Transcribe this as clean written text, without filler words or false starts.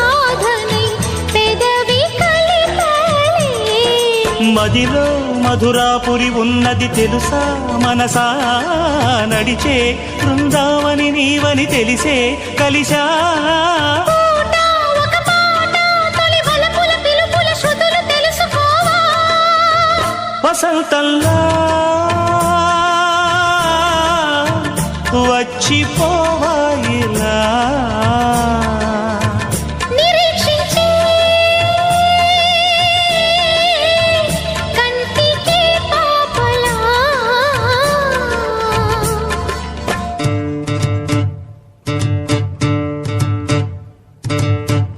సాధనై పెదవి కలిపలే మదిలో మధురాపురి ఉన్నది తెలుసా మనసా నడిచే బృందావని నీవని తెలిసే కలిశా వసంతంలా వచ్చిపో